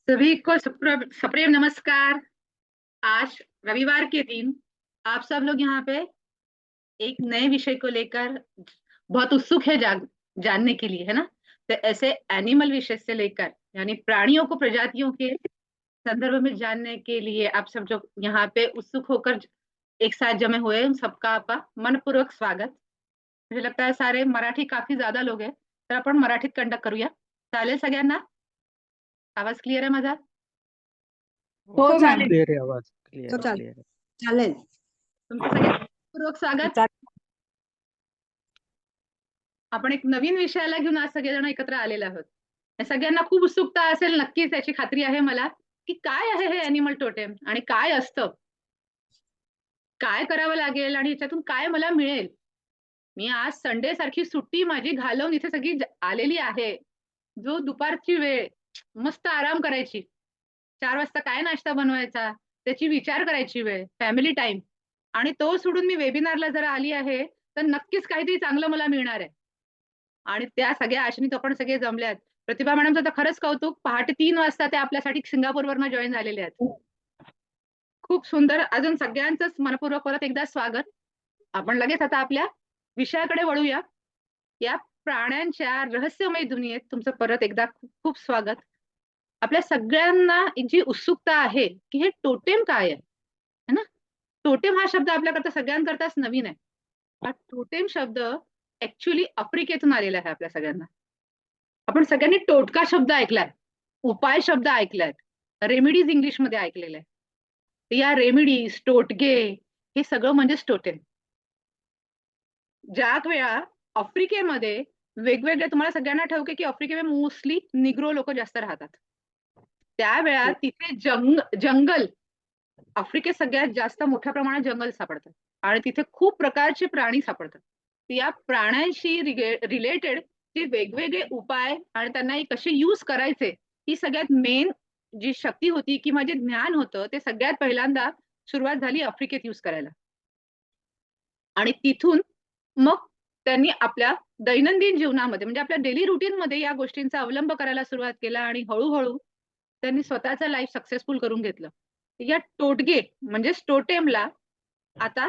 सभी को सप्रेम नमस्कार। आज रविवार के दिन आप सब लोग यहाँ पे एक नए विषय को लेकर बहुत उत्सुक है जानने के लिए, है ना। तो ऐसे एनिमल विषय से लेकर यानी प्राणियों को प्रजातियों के संदर्भ में जानने के लिए आप सब जो यहाँ पे उत्सुक होकर एक साथ जमे हुए हैं, उन सबका आपका मनपूर्वक स्वागत। मुझे लगता है सारे मराठी काफी ज्यादा लोग हैं, तर आपण मराठीत कंडक्ट करूया। चालेल सगळ्यांना? आवाज क्लिअर आहे माझा? हो हो मॅम. चालेल. क्लिअर आहे आवाज. क्लिअर हो आहे, चालेल. क्लिअर आहे. चालेल. तुमचं सगळ्यांना पूर्वक स्वागत. आपण एक नवीन विषयाला घेऊन आज सगळेजण एकत्र आलेले आहोत. या सगळ्यांना खूप उत्सुकता असेल, नक्कीच याची खात्री आहे मला, की काय आहे हे अॅनिमल टोटेम आणि काय असतं, काय करावं लागेल आणि याच्यातून काय मला मिळेल. मी आज संडे सारखी सुट्टी माझी घालवून इथे सगळी आलेली आहे. जो दुपारची वेळ, मस्त आराम करायची, 4 वाजता काय नाश्ता बनवायचा त्याची विचार करायची वेळ, फॅमिली टाइम, आणि तो सोडून मी वेबिनारला जर आली आहे तर नक्कीच काहीतरी चांगलं मला मिळणार आहे. आणि त्या सगळ्या आशेने आपण सगळे जमल्यात. प्रतिभा मॅडमचं तर खरंच कौतुक, पहाटे 3 वाजता ते आपल्यासाठी सिंगापूरवरनं जॉईन झालेले आहेत. खूप सुंदर. अजून सगळ्यांचंच मनपूर्वक परत एकदा स्वागत. आपण लगेच आता आपल्या विषयाकडे वळूया. या प्राण्यांच्या रहस्यमय दुनियेत तुमचं परत एकदा खूप खूप स्वागत. आपल्या सगळ्यांना जी उत्सुकता आहे की हे टोटेम काय आहे, है ना. टोटेम हा शब्द आपल्याकरता सगळ्यांकरताच नवीन आहे. हा टोटेम शब्द ऍक्च्युली आफ्रिकेतून आलेला आहे आपल्या सगळ्यांना. आपण सगळ्यांनी टोटका शब्द ऐकलाय, उपाय शब्द ऐकलाय, रेमेडीज इंग्लिशमध्ये ऐकलेलं आहे. तर या रेमेडीज, टोटके, हे सगळं म्हणजेच टोटेम. ज्या वेळा आफ्रिकेमध्ये वेगवेगळे, तुम्हाला सगळ्यांना ठाऊक आहे की आफ्रिकेमध्ये मोस्टली निग्रो लोक जास्त राहतात. त्यावेळा तिथे जंगल, आफ्रिकेत सगळ्यात जास्त मोठ्या प्रमाणात जंगल सापडतात आणि तिथे खूप प्रकारचे प्राणी सापडतात. या प्राण्यांशी रिलेटेड जे वेगवेगळे उपाय आणि त्यांना कसे यूज करायचे, ही सगळ्यात मेन जी शक्ती होती किंवा जे ज्ञान होतं, ते सगळ्यात पहिल्यांदा सुरुवात झाली आफ्रिकेत यूज करायला. आणि तिथून मग त्यांनी आपल्या दैनंदिन जीवनामध्ये, म्हणजे आपल्या डेली रुटीन मध्ये या गोष्टींचा अवलंब करायला सुरुवात केला आणि हळूहळू त्यांनी स्वतःचं लाईफ सक्सेसफुल करून घेतलं. या टोटगे म्हणजे टोटेमला आता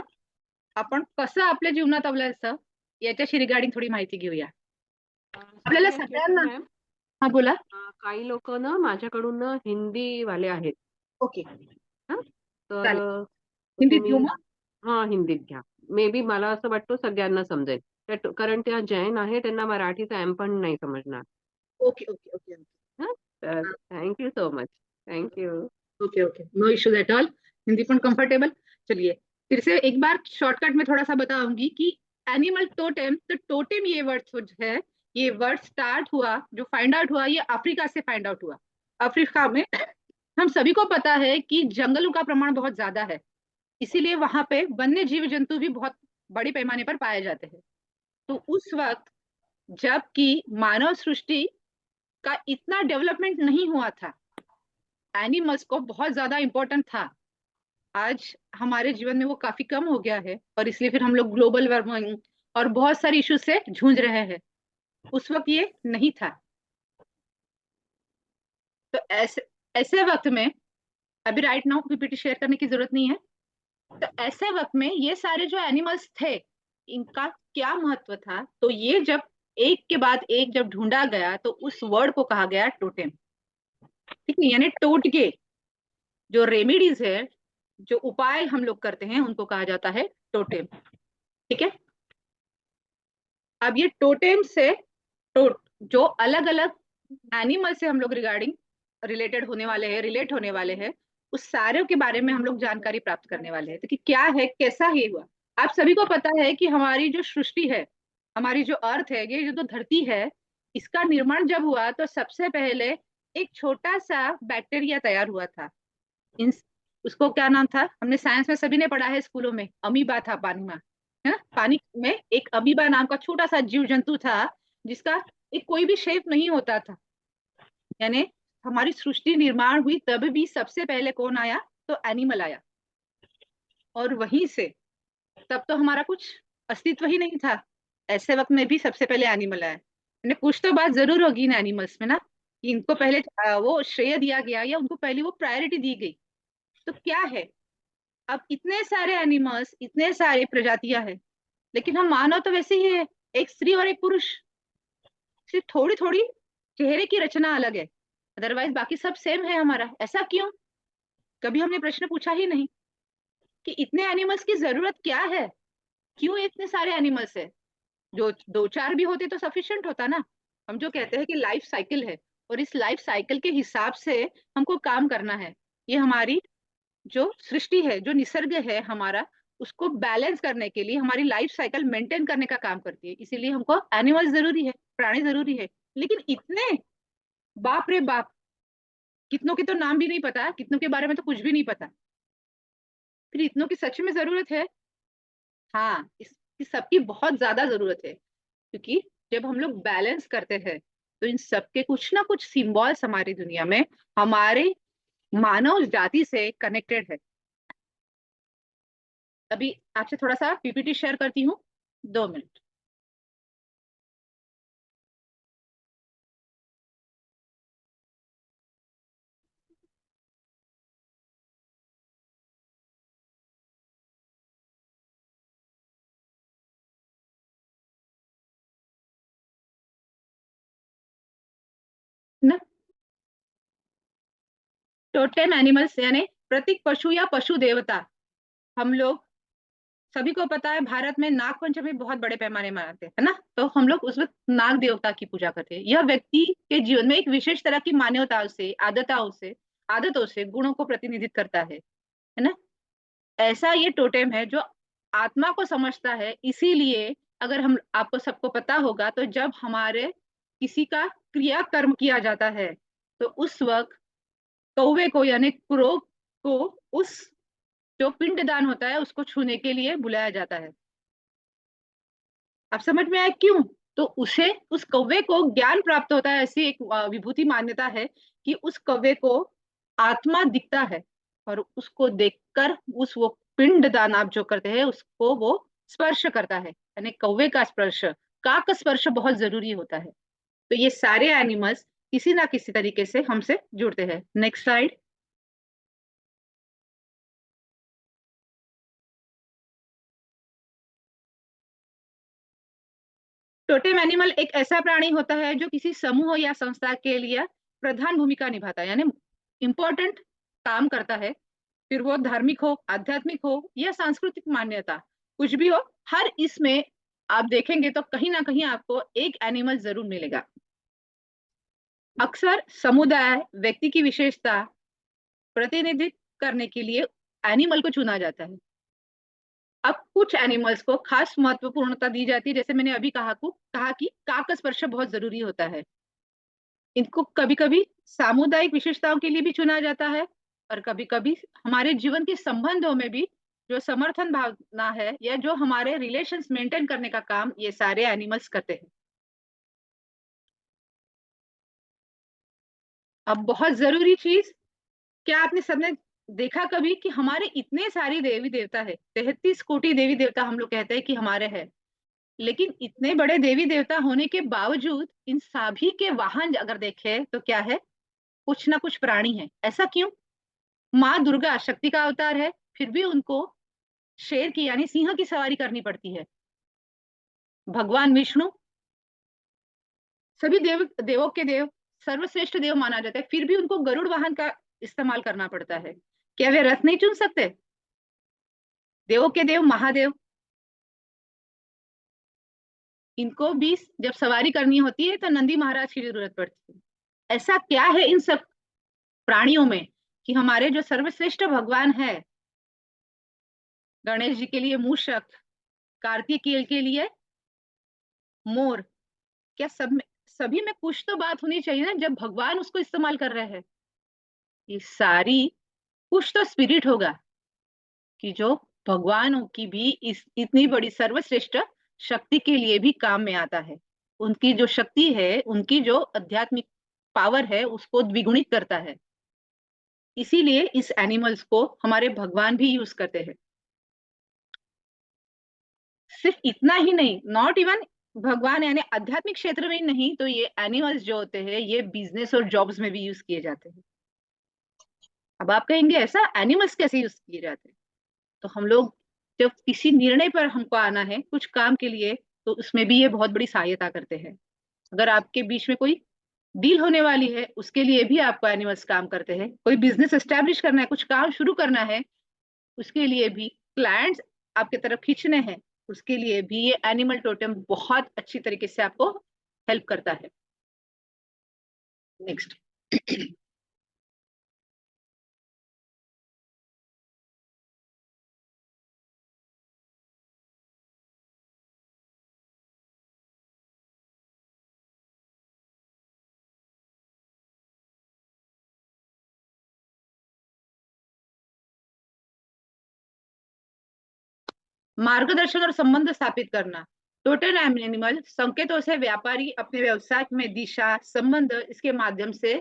आपण कसं आपल्या जीवनात अवलायचं याच्याशी रिगार्डिंग थोडी माहिती घेऊया. आपल्याला सगळ्यांना. मॅम, हा बोला. काही लोक ना माझ्याकडून ना हिंदी वाले आहेत. ओके, तर चालेल. हिंदीत घेऊ तुम्ही मग. हा हिंदीत घ्या. मे बी मला असं वाटतं सगळ्यांना समजेल. कारण त्या जैन आहे, त्यांना मराठीचा एम पण नाही समजणार. ओके ओके ओके तर thank you so much. Thank you. Okay okay, no issues at all. Hindi पण कंफर्टेबल. चलिए फिर से एक बार शॉर्टकट में थोड़ा सा बताऊंगी कि एनिमल टोटेम, तो टोटेम ये वर्ड है, ये वर्ड स्टार्ट हुआ, जो फाइंड आउट हुआ, ये अफ्रीका से फाइंड आउट हुआ। अफ्रीका में हम सभी को पता है कि जंगलों का प्रमाण बहुत ज्यादा है, इसीलिए वहां पे वन्य जीव जंतु भी बहुत बड़े पैमाने पर पाए जाते हैं। तो उस वक्त जबकि मानव सृष्टि का इतना डेवलपमेंट नहीं हुआ था, एनिमल्स को बहुत ज्यादा इंपॉर्टेंट था। आज हमारे जीवन में वो काफी कम हो गया है और इसलिए फिर हम लोग ग्लोबल वार्मिंग और बहुत सारे इश्यूज से जूझ रहे हैं। उस वक्त ये नहीं था। तो ऐसे ऐसे वक्त में, अभी राइट नाउ पीपीटी शेयर करने की जरूरत नहीं है, तो ऐसे वक्त में ये सारे जो एनिमल्स थे, इनका क्या महत्व था, तो ये जब एक के बाद एक जब ढूंढा गया तो उस वर्ड को कहा गया टोटेम। ठीक है, यानी टोटके, जो रेमेडीज है, जो उपाय हम लोग करते हैं, उनको कहा जाता है टोटेम। ठीक है। अब ये टोटेम से जो अलग अलग एनिमल से हम लोग रिलेट होने वाले हैं, उस सारे के बारे में हम लोग जानकारी प्राप्त करने वाले हैं। तो कि क्या है, कैसा ही हुआ। आप सभी को पता है कि हमारी जो सृष्टि है, हमारी जो अर्थ है, ये जो धरती है, इसका निर्माण जब हुआ तो सबसे पहले एक छोटा सा बैक्टीरिया तैयार हुआ था। उसको क्या नाम था, हमने साइंस में सभी ने पढ़ा है स्कूलों में, अमीबा था पानी में, है ना। पानी में एक अमीबा नाम का छोटा सा जीव जंतु था, जिसका एक कोई भी शेप नहीं होता था। यानी हमारी सृष्टि निर्माण हुई तब भी सबसे पहले कौन आया, तो एनिमल आया। और वहीं से तब तो हमारा कुछ अस्तित्व ही नहीं था, ऐसे वक्त में भी सबसे पहले एनिमल आया। कुछ तो बात जरूर होगी इन एनिमल्स में ना। इनको पहले वो श्रेय दिया गया या उनको पहले वो प्रायोरिटी दी गई। तो क्या है, अब इतने सारे एनिमल्स, इतने सारे प्रजातियां हैं, लेकिन हम मानव तो वैसे ही है, एक स्त्री और एक पुरुष, सिर्फ थोड़ी थोड़ी चेहरे की रचना अलग है, अदरवाइज बाकी सब सेम है हमारा। ऐसा क्यों? कभी हमने प्रश्न पूछा ही नहीं कि इतने एनिमल्स की जरूरत क्या है, क्यों इतने सारे एनिमल्स है? जो दो चार भी होते तो सफिशिएंट होता ना। हम जो कहते हैं कि लाइफ साइकिल है, और इस लाइफ साइकिल के हिसाब से हमको काम करना है। ये हमारी जो सृष्टि है, जो निसर्ग है हमारा, उसको बैलेंस करने के लिए, हमारी लाइफ साइकिल मेंटेन करने का काम करती है। इसीलिए हमको एनिमल जरूरी है, प्राणी जरूरी है। लेकिन इतने, बाप रे बाप, कितनों के तो नाम भी नहीं पता, कितनों के बारे में तो कुछ भी नहीं पता। फिर इतनों की सच में जरूरत है? हाँ, इसकी सबकी बहुत ज्यादा जरूरत है, क्योंकि जब हम लोग बैलेंस करते हैं तो इन सबके कुछ ना कुछ सिंबल्स हमारी दुनिया में, हमारे मानव जाति से कनेक्टेड है। अभी आपसे थोड़ा सा पीपीटी शेयर करती हूँ, 2 मिनट। ना, टोटेम एनिमल्स यानी प्रतीक पशु या पशु देवता। हम लोग सभी को पता है, भारत में नाग पंचमी बहुत बड़े पैमाने में मनाते हैं, है ना? तो हम लोग उस वक्त नाग देवता की पूजा करते हैं। यह व्यक्ति के जीवन में एक विशेष तरह की मान्यताओं से, आदतों से गुणों को प्रतिनिधित्व करता है ना? ऐसा ये टोटेम है जो आत्मा को समझता है। इसीलिए अगर हम, आपको सबको पता होगा, तो जब हमारे किसी का क्रिया कर्म किया जाता है, तो उस वक्त कौवे को यानी क्रो को, उस जो पिंडदान होता है उसको छूने के लिए बुलाया जाता है। अब समझ में आया क्यों? तो उसे, उस कौवे को ज्ञान प्राप्त होता है। ऐसी एक विभूति मान्यता है कि उस कौवे को आत्मा दिखता है, और उसको देखकर उस, वो पिंड दान आप जो करते हैं उसको वो स्पर्श करता है, यानी कौवे का स्पर्श, काक स्पर्श बहुत जरूरी होता है। तो ये सारे एनिमल्स किसी ना किसी तरीके से हमसे जुड़ते हैं। Next slide. टोटेम एनिमल एक ऐसा प्राणी होता है जो किसी समूह या संस्था के लिए प्रधान भूमिका निभाता है, यानी इंपॉर्टेंट काम करता है। फिर वो धार्मिक हो, आध्यात्मिक हो या सांस्कृतिक मान्यता, कुछ भी हो, हर इसमें आप देखेंगे तो कहीं ना कहीं आपको एक एनिमल जरूर मिलेगा। अक्सर समुदाय, व्यक्ति की विशेषता प्रतिनिधित्व करने के लिए एनिमल को चुना जाता है। अब कुछ एनिमल्स को खास महत्वपूर्णता दी जाती है, जैसे मैंने अभी कहा कि काक स्पर्श बहुत जरूरी होता है। इनको कभी कभी सामुदायिक विशेषताओं के लिए भी चुना जाता है, और कभी कभी हमारे जीवन के संबंधों में भी, जो समर्थन भावना है या जो हमारे रिलेशंस मेंटेन करने का काम ये सारे एनिमल्स करते हैं। अब बहुत जरूरी चीज, क्या आपने सबने देखा कभी कि हमारे इतने सारे देवी देवता है, 33 कोटि देवी देवता हम लोग कहते हैं कि हमारे हैं, लेकिन इतने बड़े देवी देवता होने के बावजूद इन सभी के वाहन अगर देखें तो क्या है? कुछ ना कुछ प्राणी है। ऐसा क्यों? माँ दुर्गा शक्ति का अवतार है, फिर भी उनको शेर की यानी सिंह की सवारी करनी पड़ती है। भगवान विष्णु सभी देवों के देव, सर्वश्रेष्ठ देव माना जाता है, फिर भी उनको गरुड़ वाहन का इस्तेमाल करना पड़ता है। क्या वे रथ नहीं चुन सकते? देवों के देव महादेव, इनको भी जब सवारी करनी होती है तो नंदी महाराज की जरूरत पड़ती है। ऐसा क्या है इन सब प्राणियों में कि हमारे जो सर्वश्रेष्ठ भगवान है, गणेश जी के लिए मूषक, कार्तिकेय के लिए मोर, क्या सभी में कुछ तो बात होनी चाहिए ना जब भगवान उसको इस्तेमाल कर रहे हैं? ये सारी, कुछ तो स्पिरिट होगा कि जो भगवानों की भी इस इतनी बड़ी सर्वश्रेष्ठ शक्ति के लिए भी काम में आता है। उनकी जो शक्ति है, उनकी जो आध्यात्मिक पावर है, उसको द्विगुणित करता है। इसीलिए इस एनिमल्स को हमारे भगवान भी यूज करते हैं। सिर्फ इतना ही नहीं, नॉट इवन भगवान यानी आध्यात्मिक क्षेत्र में ही नहीं तो ये एनिमल्स जो होते हैं ये बिजनेस और जॉब्स में भी यूज किए जाते हैं। अब आप कहेंगे ऐसा एनिमल्स कैसे यूज किए जाते हैं? तो हम लोग जब किसी निर्णय पर हमको आना है कुछ काम के लिए तो उसमें भी ये बहुत बड़ी सहायता करते हैं। अगर आपके बीच में कोई डील होने वाली है उसके लिए भी आपको एनिमल्स काम करते हैं। कोई बिजनेस एस्टेब्लिश करना है कुछ काम शुरू करना है उसके लिए भी क्लाइंट्स आपके तरफ खींचने हैं उसके लिए भी ये एनिमल टोटेम बहुत अच्छी तरीके से आपको हेल्प करता है। नेक्स्ट। मार्गदर्शन और संबंध स्थापित करना। टोटल एनिमल संकेतों से व्यापारी अपने व्यवसाय में दिशा संबंध इसके माध्यम से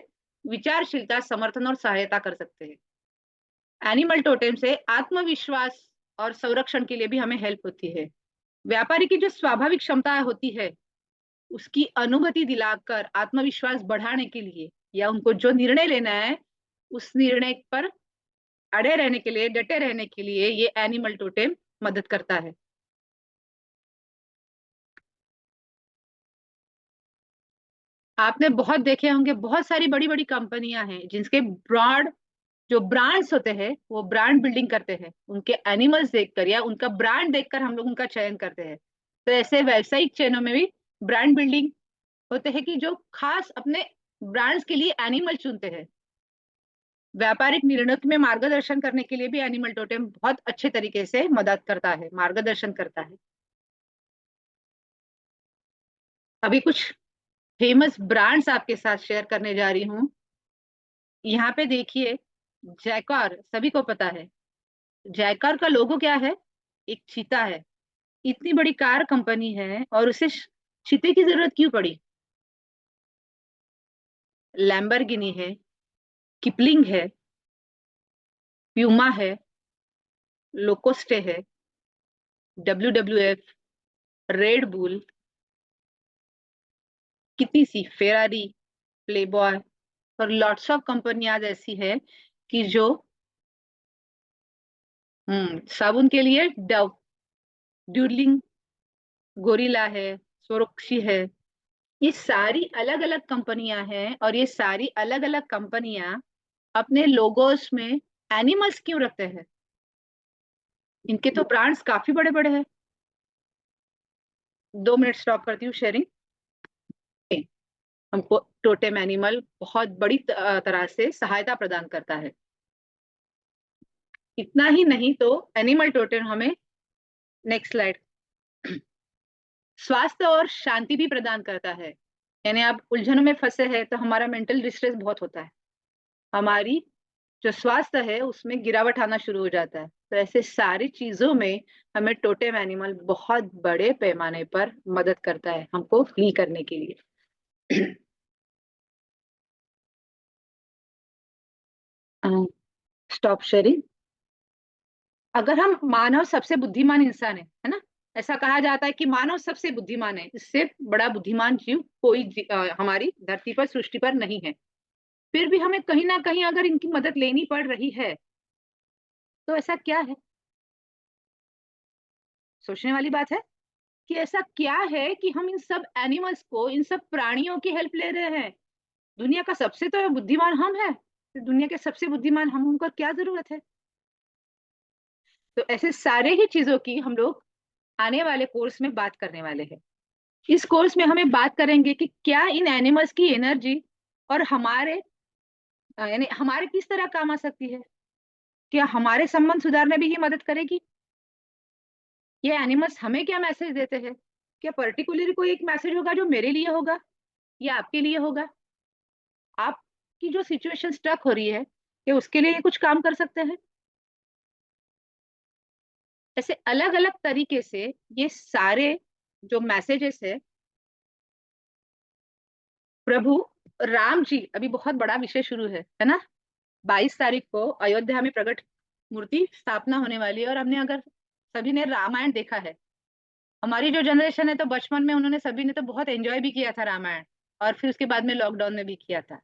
विचारशीलता समर्थन और सहायता कर सकते हैं। एनिमल टोटेम से आत्मविश्वास और संरक्षण के लिए भी हमें हेल्प होती है। व्यापारी की जो स्वाभाविक क्षमता होती है उसकी अनुभूति दिलाकर आत्मविश्वास बढ़ाने के लिए या उनको जो निर्णय लेना है उस निर्णय पर अड़े रहने के लिए डटे रहने के लिए ये एनिमल टोटेम मदद करता है। आपने बहुत देखे होंगे बहुत सारी बड़ी बड़ी कंपनियां हैं जिनके ब्रॉड जो ब्रांड्स होते हैं वो ब्रांड बिल्डिंग करते हैं उनके एनिमल्स देखकर या उनका ब्रांड देखकर हम लोग उनका चयन करते हैं। तो ऐसे व्यावसायिक चयनों में भी ब्रांड बिल्डिंग होते हैं कि जो खास अपने ब्रांड्स के लिए एनिमल चुनते हैं। व्यापारिक निर्णयों में मार्गदर्शन करने के लिए भी एनिमल टोटेम बहुत अच्छे तरीके से मदद करता है मार्गदर्शन करता है। अभी कुछ फेमस ब्रांड्स आपके साथ शेयर करने जा रही हूँ। यहाँ पे देखिए जैकार सभी को पता है। जैकार का लोगो क्या है? एक चीता है। इतनी बड़ी कार कंपनी है और उसे चीते की जरूरत क्यों पड़ी? लैम्बोर्गिनी है, किपलिंग है, प्यूमा है, लोकोस्टे है, WWF, रेड बुल, कितनी सी फेरारी, प्लेबॉय और लॉट्स ऑफ कंपनियां ऐसी है कि जो साबुन के लिए डव, ड्यूरलिंग, गोरिल्ला है, सोरोक्सी है। ये सारी अलग अलग कंपनियां हैं और ये सारी अलग अलग कंपनियां अपने लोगोस में एनिमल्स क्यों रखते हैं? इनके तो ब्रांड्स काफी बड़े बड़े हैं। 2 मिनट स्टॉप करती हूँ शेयरिंग। हमको टोटेम एनिमल बहुत बड़ी तरह से सहायता प्रदान करता है। इतना ही नहीं तो एनिमल टोटेम हमें नेक्स्ट स्लाइड स्वास्थ्य और शांति भी प्रदान करता है। यानी आप उलझनों में फंसे हैं तो हमारा मेंटल डिस्ट्रेस बहुत होता है। हमारी जो स्वास्थ्य है उसमें गिरावट आना शुरू हो जाता है। तो ऐसे सारी चीजों में हमें टोटेम एनिमल बहुत बड़े पैमाने पर मदद करता है हमको हील करने के लिए। Stop sharing. अगर हम मानव सबसे बुद्धिमान इंसान है ना, ऐसा कहा जाता है कि मानव सबसे बुद्धिमान है, इससे बड़ा बुद्धिमान जीव कोई हमारी धरती पर सृष्टि पर नहीं है। फिर भी हमें कहीं ना कहीं अगर इनकी मदद लेनी पड़ रही है तो ऐसा क्या है? सोचने वाली बात है कि ऐसा क्या है कि हम इन सब एनिमल्स को इन सब प्राणियों की हेल्प ले रहे हैं। दुनिया का सबसे तो बुद्धिमान हम है तो दुनिया के सबसे बुद्धिमान हम उनको क्या जरूरत है? तो ऐसे सारे ही चीजों की हम लोग आने वाले कोर्स में बात करने वाले हैं। इस कोर्स में हमें बात करेंगे कि क्या इन एनिमल्स की एनर्जी और हमारे यानी हमारे किस तरह काम आ सकती है। क्या हमारे संबंध सुधारने में ही मदद करेगी? ये एनिमल्स हमें क्या मैसेज देते हैं? क्या पर्टिकुलरली कोई एक मैसेज होगा जो मेरे लिए होगा या आपके लिए होगा? आपकी जो सिचुएशन स्टक हो रही है कि उसके लिए ये कुछ काम कर सकते हैं। ऐसे अलग अलग तरीके से ये सारे जो मैसेजेस है प्रभु राम जी अभी बहुत बड़ा विषय शुरू है ना। 22 तारीख को अयोध्या में प्रकट मूर्ति स्थापना होने वाली है और हमने अगर सभी ने रामायण देखा है हमारी जो जनरेशन है तो बचपन में उन्होंने सभी ने तो बहुत एंजॉय भी किया था रामायण, और फिर उसके बाद में लॉकडाउन में भी किया था।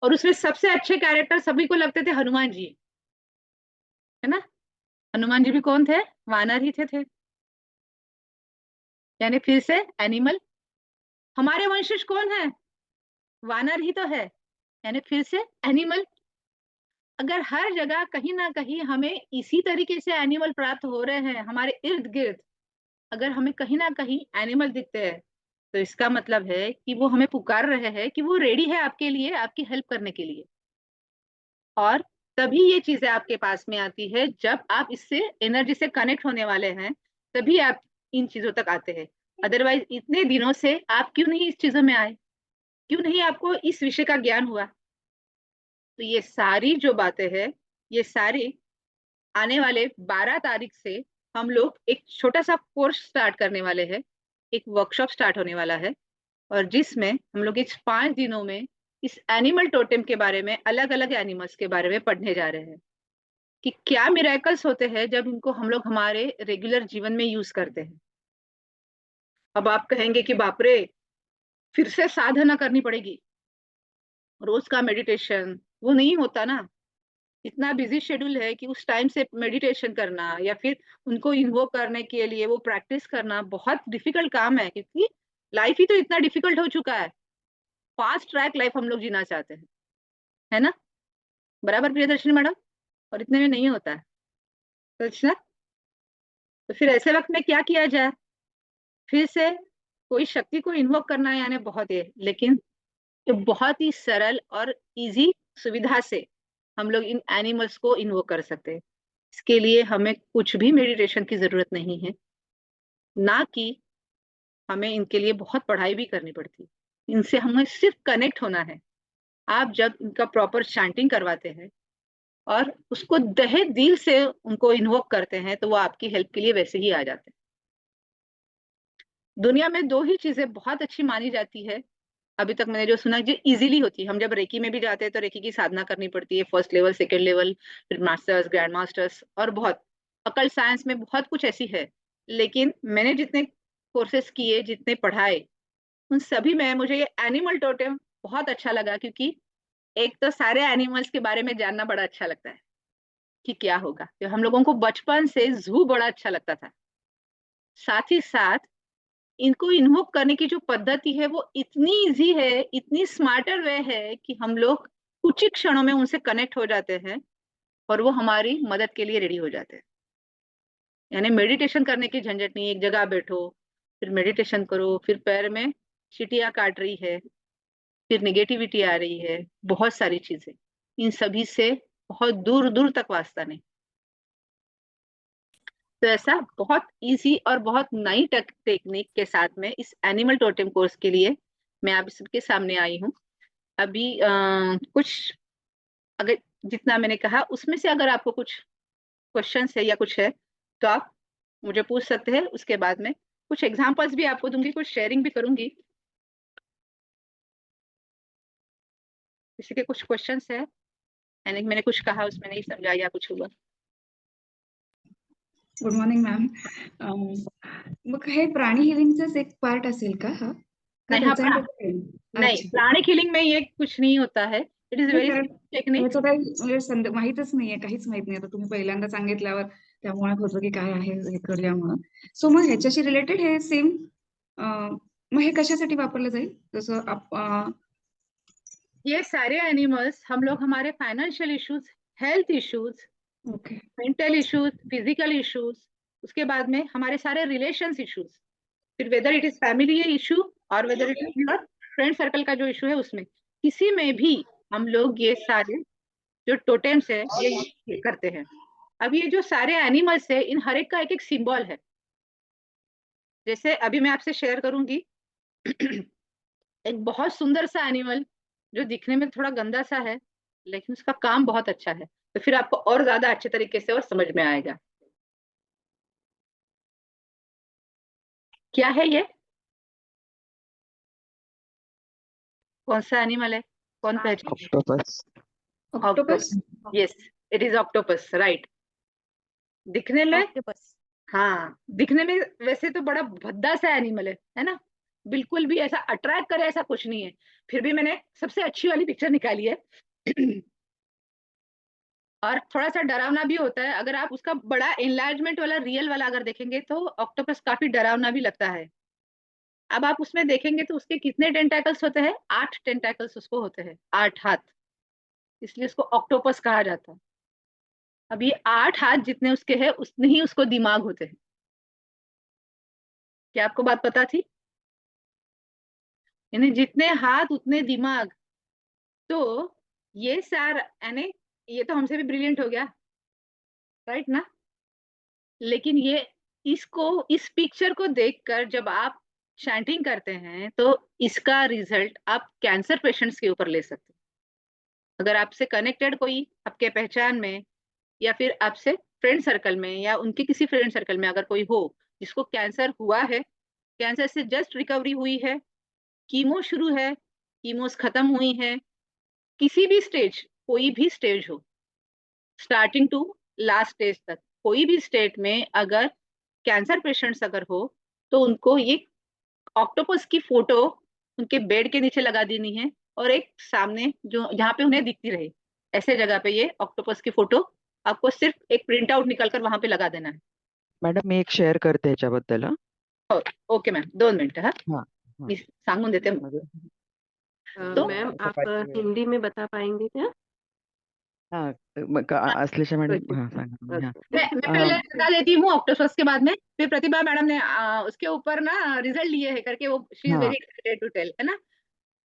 और उसमें सबसे अच्छे कैरेक्टर सभी को लगते थे हनुमान जी, है ना। हनुमान जी भी कौन थे? वानर ही थे। यानी फिर से एनिमल। हमारे वंशज कौन है? वानर ही तो है, यानी फिर से एनिमल। अगर हर जगह कहीं ना कहीं हमें इसी तरीके से एनिमल प्राप्त हो रहे हैं हमारे इर्द गिर्द, अगर हमें कहीं ना कहीं एनिमल दिखते हैं, तो इसका मतलब है कि वो हमें पुकार रहे हैं कि वो रेडी है आपके लिए, आपकी हेल्प करने के लिए। और तभी ये चीजें आपके पास में आती है जब आप इससे एनर्जी से कनेक्ट होने वाले हैं, तभी आप इन चीजों तक आते हैं। अदरवाइज इतने दिनों से आप क्यों नहीं इस चीजों में आए, क्यों नहीं आपको इस विषय का ज्ञान हुआ? तो ये सारी जो बातें हैं, ये सारी आने वाले 12 तारीख से हम लोग एक छोटा सा कोर्स स्टार्ट करने वाले हैं, एक वर्कशॉप स्टार्ट होने वाला है, और जिसमें हम लोग इस 5 दिनों में इस एनिमल टोटेम के बारे में, अलग अलग एनिमल्स के बारे में पढ़ने जा रहे हैं कि क्या मिरेकल्स होते हैं जब इनको हम लोग हमारे रेगुलर जीवन में यूज करते हैं। अब आप कहेंगे कि बाप रे, फिर से साधना करनी पड़ेगी, रोज का मेडिटेशन वो नहीं होता ना। इतना बिजी शेड्यूल है कि उस टाइम से मेडिटेशन करना या फिर उनको इन्वोक करने के लिए वो प्रैक्टिस करना बहुत डिफिकल्ट काम है, क्योंकि लाइफ ही तो इतना डिफिकल्ट हो चुका है। फास्ट ट्रैक लाइफ हम लोग जीना चाहते हैं, है ना, बराबर प्रियदर्शनी मैडम? और इतने में नहीं होता है, सच ना। तो फिर ऐसे वक्त में क्या किया जाए? फिर से कोई शक्ति को इन्वोक करना है, यानी बहुत है, लेकिन ये बहुत ही सरल और इजी सुविधा से हम लोग इन एनिमल्स को इन्वोक कर सकते हैं। इसके लिए हमें कुछ भी मेडिटेशन की जरूरत नहीं है, ना कि हमें इनके लिए बहुत पढ़ाई भी करनी पड़ती है। इनसे हमें सिर्फ कनेक्ट होना है। आप जब इनका प्रॉपर चांटिंग करवाते हैं और उसको तहे दिल से उनको इन्वोक करते हैं, तो वो आपकी हेल्प के लिए वैसे ही आ जाते हैं। दुनिया में 2 ही चीजें बहुत अच्छी मानी जाती है अभी तक मैंने जो सुना, जो इजीली होती है। हम जब रेकी में भी जाते हैं तो रेकी की साधना करनी पड़ती है, फर्स्ट लेवल, सेकंड लेवल, फिर मास्टर्स, ग्रैंड मास्टर्स, और बहुत अकल साइंस में बहुत कुछ ऐसी है। लेकिन मैंने जितने कोर्सेस किए, जितने पढ़ाए, उन सभी में मुझे ये एनिमल टोटेम बहुत अच्छा लगा, क्योंकि एक तो सारे एनिमल्स के बारे में जानना बड़ा अच्छा लगता है कि क्या होगा। तो हम लोगों को बचपन से जू बड़ा अच्छा लगता था। साथ ही साथ इनको इन्वोक करने की जो पद्धति है वो इतनी इजी है, इतनी स्मार्टर वे है कि हम लोग कुछ ही क्षणों में उनसे कनेक्ट हो जाते हैं और वो हमारी मदद के लिए रेडी हो जाते हैं। यानी मेडिटेशन करने की झंझट नहीं, एक जगह बैठो फिर मेडिटेशन करो, फिर पैर में चींटियां काट रही है, फिर निगेटिविटी आ रही है, बहुत सारी चीजें, इन सभी से बहुत दूर दूर तक वास्ता नहीं। तो ऐसा बहुत इजी और बहुत नई टेक्निक के साथ में इस एनिमल टोटेम कोर्स के लिए मैं आप सबके सामने आई हूँ। अभी कुछ, अगर जितना मैंने कहा उसमें से अगर आपको कुछ क्वेश्चन है या कुछ है, तो आप मुझे पूछ सकते हैं। उसके बाद में कुछ एग्जांपल्स भी आपको दूंगी, कुछ शेयरिंग भी करूंगी। किसी के कुछ क्वेश्चंस है, यानी मैंने कुछ कहा उसमें नहीं समझा या कुछ हुआ? Good morning ma'am. मग हे प्राणी हिलिंगचाच एक पार्ट असेल का हा? का नहीं, हाँ, त्याचा नहीं, अच्छा. प्राणिक हीलिंग में ये कुछ नहीं होता है। इट इज नाही, वेरी कारण सिंपल टेक्निक। ह्याचं काही म्हणजे माहीतच नाहीये, काहीच माहित नाही. आता तुम्ही पहिल्यांदा सांगितल्यावर त्यामुळे होतं की काय आहे हे करूया म्हणून. सो मग ह्याच्याशी रिलेटेड हे सेम, मग हे कशासाठी वापरलं जाईल? जसं ये सारे एनिमल्स हम लोग हमारे financial issues, health issues, okay. Mental issues, physical issues, उसके बाद में हमारे सारे रिलेशंस इश्यूज, फिर whether it is family issue और whether it is your friend circle का जो इशू है, उसमें किसी में भी हम लोग ये सारे जो टोटेम्स है ये करते हैं। अब ये जो सारे एनिमल्स है, इन हर एक का एक एक सिंबल है। जैसे अभी मैं आपसे शेयर करूंगी एक बहुत सुंदर सा एनिमल जो दिखने में थोड़ा गंदा सा है, लेकिन उसका काम बहुत अच्छा है, तो फिर आपको और ज्यादा अच्छे तरीके से और समझ में आएगा। क्या है ये? कौन सा एनिमल है? कौन पहचान? Octopus. Octopus. Yes, it is octopus, right. दिखने में ऑक्टोपस हाँ, दिखने में वैसे तो बड़ा भद्दा सा एनिमल है ना, बिल्कुल भी ऐसा अट्रैक्ट करे ऐसा कुछ नहीं है। फिर भी मैंने सबसे अच्छी वाली पिक्चर निकाली है। और थोड़ा सा डरावना भी होता है, अगर आप उसका बड़ा एनलार्जमेंट वाला रियल वाला अगर देखेंगे तो ऑक्टोपस काफी डरावना भी लगता है। अब आप उसमें देखेंगे तो उसके कितने टेंटाकल्स होते हैं, 8 टेंटाकल्स उसको होते हैं, 8 हाथ, इसलिए उसको ऑक्टोपस कहा जाता है। अब ये 8 हाथ जितने उसके हैं उतने ही उसको दिमाग होते हैं। क्या आपको बात पता थी? यानी जितने हाथ उतने दिमाग। तो ये सार यानी ये तो हमसे भी ब्रिलियंट हो गया, राइट ना? लेकिन ये इसको इस पिक्चर को देखकर जब आप चैंटिंग करते हैं तो इसका रिजल्ट आप कैंसर पेशेंट्स के ऊपर ले सकते हैं। अगर आपसे कनेक्टेड कोई आपके पहचान में या फिर आपसे फ्रेंड सर्कल में या उनके किसी फ्रेंड सर्कल में अगर कोई हो जिसको कैंसर हुआ है, कैंसर से जस्ट रिकवरी हुई है, कीमो शुरू है, कीमोस खत्म हुई है, किसी भी स्टेज, कोई भी स्टेज हो, स्टार्टिंग टू लास्ट स्टेज तक, कोई भी स्टेट में अगर कैंसर पेशेंट्स अगर हो तो उनको ये ऑक्टोपस की फोटो उनके बेड के नीचे लगा देनी है, और एक सामने जो जहाँ पे उन्हें दिखती रहे ऐसे जगह पे ये ऑक्टोपस की फोटो आपको सिर्फ एक प्रिंट आउट निकल कर वहां पे लगा देना है। मॅडम मी एक शेअर करते ह्याच्याबद्दल हा. हो, ओके मॅम, 2 मिनिट हा, हा हा मी सांगून देते। म्हणजे तो मैम आप सकाळची वेळ हिंदी में बता पाएंगे क्या? हा मग अश्लेषा मॅडम ओके हा सांगा हा मैं पहले अं, बता देती हूँ ऑक्टोपस के बाद में, फिर प्रतिभा मैडम ने उसके ऊपर ना रिजल्ट लिए है करके वो शी इज हाँ वेरी एक्साइटेड टू टेल, है ना?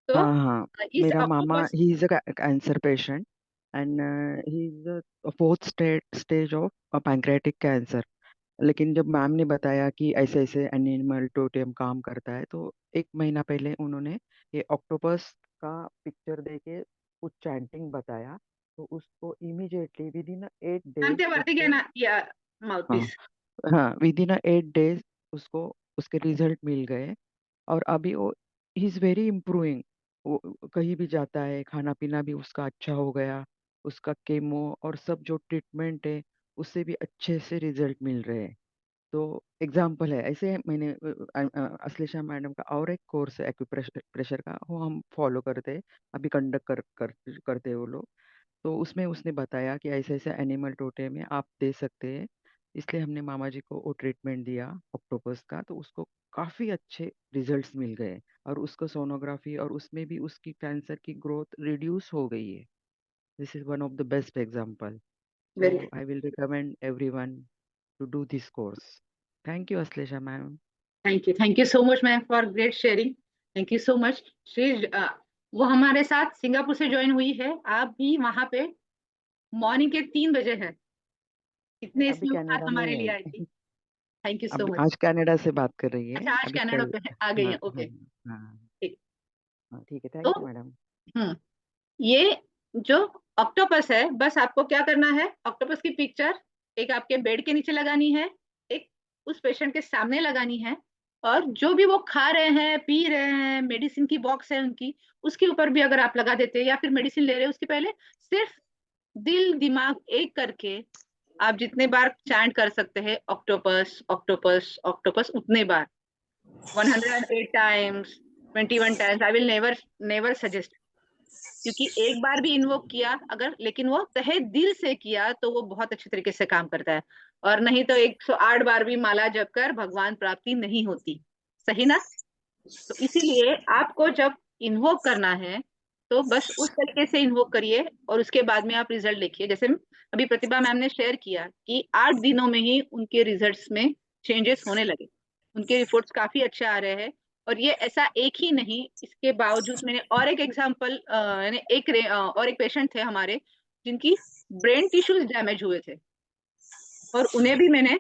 तो हाँ हाँ इस मेरा मामा octopus he is a cancer patient and he is fourth stage of pancreatic cancer. लेकिन जब मैम ने बताया कि ऐसे ऐसे एनिमल टोटेम काम करता है तो एक महीना पहले उन्होंने ये ऑक्टोपस का पिक्चर देके कुछ चैंटिंग बताया. तो उसको इमीडिएटली विद इन 8 days ते वरती घ्या उसको ना या हाँ माउथपीस। हाँ विद इन 8 days उसको उसके रिजल्ट मिल गए. और अभी वो ही इज वेरी इम्प्रूविंग. वो कहीं भी जाता है खाना पीना भी उसका अच्छा हो गया. उसका केमो और सब जो ट्रीटमेंट है उससे भी अच्छे से रिजल्ट मिल रहे हैं. तो एग्जाम्पल है ऐसे मैंने अश्लेषा मैडम का और एक कोर्स है एक्यूप्रेशर प्रेशर का वो हम फॉलो करते हैं. अभी कंडक्ट करते हैं वो लोग. तो उसमें उसने बताया कि ऐसे ऐसे एनिमल टोटे में आप दे सकते हैं. इसलिए हमने मामा जी को वो ट्रीटमेंट दिया ऑक्टोपस का तो उसको काफी अच्छे रिजल्ट्स मिल गए. और उसको सोनोग्राफी और उसमें भी उसकी कैंसर की ग्रोथ रिड्यूस हो गई है. This is one of the best example. Very So I will recommend everyone to do this course. Thank you, Aslesha ma'am. Thank you so much ma'am for great sharing. Thank you so much. Shri वो हमारे साथ Singapore से join हुई है, आप भी वहां पे मॉर्निंग के 3 बजे है, नहीं, इतने अभी स्मूथ हाथ कनाडा में हमारे लिए आई है. थी। थैंक यू सो अब मच। आज कनाडा से बात कर रही है अच्छा, आज अभी कनाडा कल. पे आ गई हाँ है, हाँ ओके। हाँ ठीक। हाँ ठीक है. तो थैंक यू मैडम. ये जो ऑक्टोपस है, बस आपको क्या करना है, ऑक्टोपस की पिक्चर एक आपके बेड के नीचे लगानी है, एक उस पेशेंट के सामने लगानी है, और जो भी वो खा रहे हैं पी रहे हैं, मेडिसिन की बॉक्स है उनकी, उसके ऊपर भी अगर आप लगा देते हैं, या फिर मेडिसिन ले रहे हैं उसके पहले सिर्फ दिल दिमाग एक करके आप जितने बार चैंट कर सकते हैं ऑक्टोपस ऑक्टोपस ऑक्टोपस उतने बार, 108 times, 21 times, I will never never suggest. क्योंकि एक बार भी इन्वोक किया अगर, लेकिन वो तहे दिल से किया तो वो बहुत अच्छे तरीके से काम करता है। और नहीं तो 108 बार भी माला जपकर भगवान प्राप्ति नहीं होती, सही ना? तो इसीलिए आपको जब इन्वोक करना है तो बस उस तरीके से इन्वोक करिए, और उसके बाद में आप रिजल्ट देखिए। जैसे अभी प्रतिभा मैम ने शेयर किया कि 8 दिनों में ही उनके रिजल्ट्स में चेंजेस होने लगे, उनके रिपोर्ट्स काफी अच्छे आ रहे हैं। और ये ऐसा एक ही नहीं, इसके बावजूद मैंने और एक एग्जाम्पल, यानी और एक पेशेंट थे हमारे जिनकी ब्रेन टिश्यूज डैमेज हुए थे, और उन्हें भी मैंने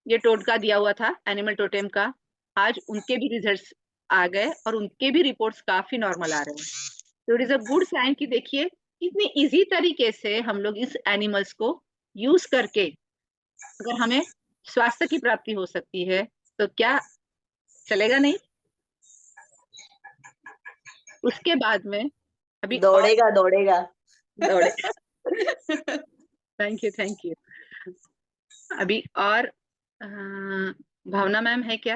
ये टोटका दिया हुआ था एनिमल टोटेम का। आज उनके भी रिजल्ट्स आ गए और उनके भी रिपोर्ट्स काफी नॉर्मल आ रहे हैं। तो it is a good sign कि देखिए कितनी इजी तरीके से हम लोग इस एनिमल्स को यूज करके अगर हमें स्वास्थ्य की प्राप्ति हो सकती है तो क्या चलेगा नहीं? उसके बाद में अभी और दौड़ेगा दौड़ेगा। दौड़े। Thank you. अभी और भावना मैम है क्या?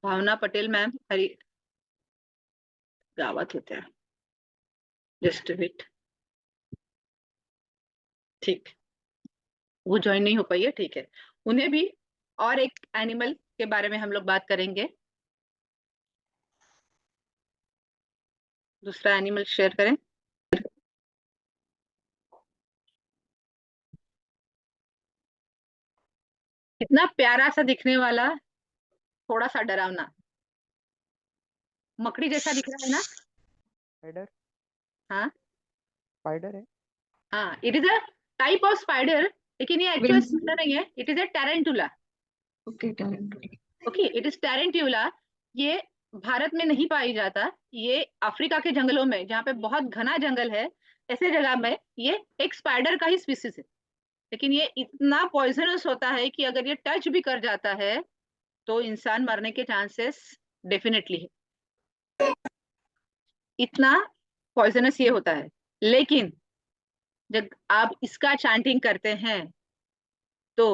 भावना पटेल मैम, हरी गावात होत्या, जस्ट वेट। ठीक, वो ज्वाइन नहीं हो पाई है, ठीक है। उन्हें भी और एक एनिमल के बारे में हम लोग बात करेंगे। दूसरा एनिमल शेयर करें। कितना प्यारा सा दिखने वाला, थोड़ा सा डरावना, मकड़ी जैसा दिख रहा है ना? स्पाइडर, हाँ स्पाइडर है। हाँ, it is a type of spider, लेकिन ये एक्चुअल Wings. स्पाइडर नहीं है, it is a tarantula. Okay, talent. Okay, it is tarantula. ये भारत में नहीं पाई जाता, ये अफ्रीका के जंगलों में, जहाँ पे बहुत घना जंगल है, ऐसे जगह में ये एक स्पाइडर का ही स्पीसीज है। लेकिन ये इतना पॉइजनस होता है कि अगर ये टच भी कर जाता है तो इंसान मरने के चांसेस डेफिनेटली है। इतना पॉइजनस ये होता है। लेकिन जब आप इसका चैंटिंग करते हैं तो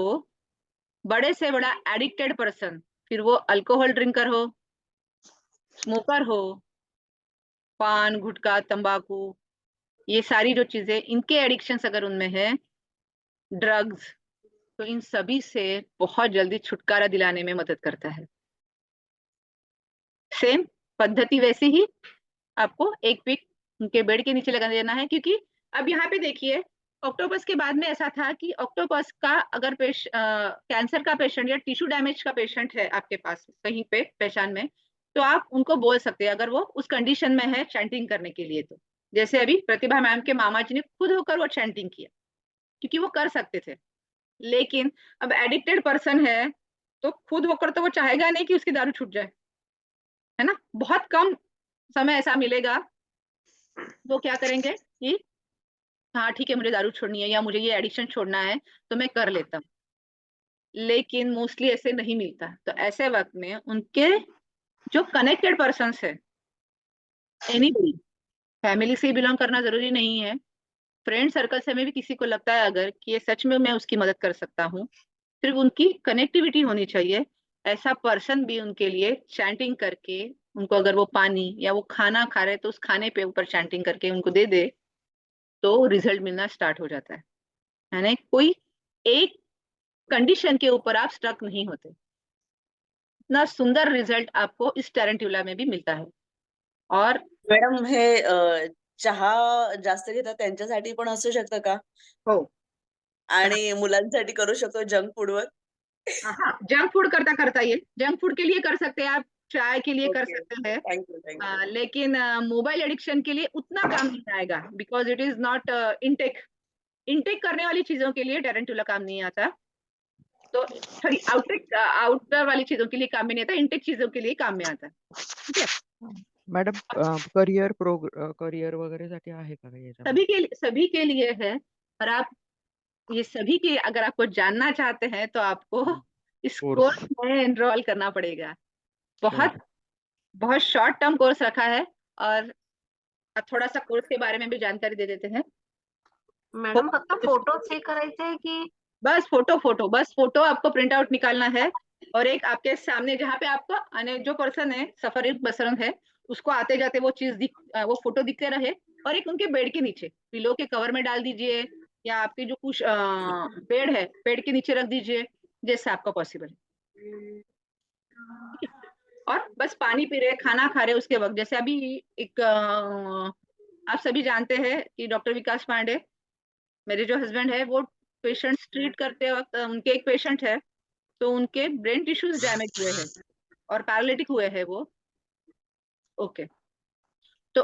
बड़े से बड़ा एडिक्टेड पर्सन, फिर वो अल्कोहल ड्रिंकर हो, स्मोकर हो, पान गुटखा तंबाकू, ये सारी जो चीजें इनके एडिक्शंस अगर उनमें है, ड्रग्स, तो इन सभी से बहुत जल्दी छुटकारा दिलाने में मदद करता है। सेम पद्धति वैसे ही आपको एक पिक उनके बेड के नीचे लगा देना है, क्योंकि अब यहाँ पे देखिए, ऑक्टोपस के बाद में ऐसा था कि ऑक्टोपस का अगर कैंसर का पेशेंट या टिश्यू डैमेज का पेशेंट है आपके पास कहीं पे पहचान में, तो आप उनको बोल सकते हैं अगर वो उस कंडीशन में है चैंटिंग करने के लिए। तो जैसे अभी प्रतिभा मैम के मामा जी ने खुद होकर वो चैंटिंग किया, क्योंकि वो कर सकते थे। लेकिन अब एडिक्टेड पर्सन है तो खुद होकर तो वो चाहेगा नहीं कि उसकी दारू छूट जाए, है ना? बहुत कम समय ऐसा मिलेगा वो क्या करेंगे कि हाँ ठीक है, मुझे दारू छोड़नी है या मुझे ये एडिक्शन छोड़ना है तो मैं कर लेता हूँ। लेकिन मोस्टली ऐसे नहीं मिलता। तो ऐसे वक्त में उनके जो कनेक्टेड पर्सन्स है, एनीबडी, फैमिली से बिलोंग करना जरूरी नहीं है, फ्रेंड सर्कल से में भी किसी को लगता है अगर कि ये सच में मैं उसकी मदद कर सकता हूँ, सिर्फ उनकी कनेक्टिविटी होनी चाहिए, ऐसा पर्सन भी उनके लिए चैंटिंग करके उनको, अगर वो पानी या वो खाना खा रहे तो उस खाने पे ऊपर चैंटिंग करके उनको दे दे तो रिजल्ट मिलना स्टार्ट हो जाता है ना? कोई एक कंडीशन के ऊपर आप स्ट्रक नहीं होते। इतना सुंदर रिजल्ट आपको इस टैरेंट्युला में भी मिलता है। और मॅडम हे चहा जास्त घेतात त्यांच्यासाठी पण असू शकतं का? हो, आणि मुलांसाठी करू शकतो जंक फूडवर? हाँ, जंक फूड करता करता ये जंक फूड के लिए कर सकते हैं आप, चाय के लिए कर ओके, सकते हैं, थँक्यू. लेकिन मोबाइल एडिक्शन के लिए उतना काम नहीं आएगा, because it is not intake. Intake करने वाली चीजों के लिए टैरेंट्युला काम नहीं आता। तो सॉरी, आउटडोर वाली चीजों के लिए काम में नहीं आता, इनटेक चीजों के लिए काम में आता है। ठीक है, मॅडम, करिअर वगैरेसाठी आहे का काही याच्यामध्ये? सभी के लिए है। और आप ये सभी के अगर आपको जानना चाहते हैं तो आपको इस कोर्स, कोर्स में एनरोल करना पड़ेगा। बहुत श्योर। बहुत शॉर्ट टर्म कोर्स रखा है। और अब थोड़ा सा कोर्स के बारे में भी जानकारी दे देते हैं। मॅडम फक्त फोटोच हे करायचे आहे की बस फोटो आपको प्रिंट आउट निकालना है, और एक आपके सामने जहाँ पे आपको जो पर्सन है, सफरिंग पर्सन है, उसको आते जाते वो वो फोटो दिखते रहे, और एक उनके बेड के नीचे पिलो के कवर में डाल दीजिए, या आपके जो कुछ बेड है बेड के नीचे रख दीजिए, जैसे आपका पॉसिबल है। ठीक है? और बस पानी पी रहे, खाना खा रहे उसके वक्त, जैसे अभी एक आप सभी जानते हैं कि डॉक्टर विकास पांडे, मेरे जो हस्बैंड है, वो पेशेंट्स ट्रीट करते वक्त उनके एक पेशेंट है, तो उनके ब्रेन टिश्यूज डैमेज हुए हैं और पैरालिटिक हुए हैं वो। ओके, तो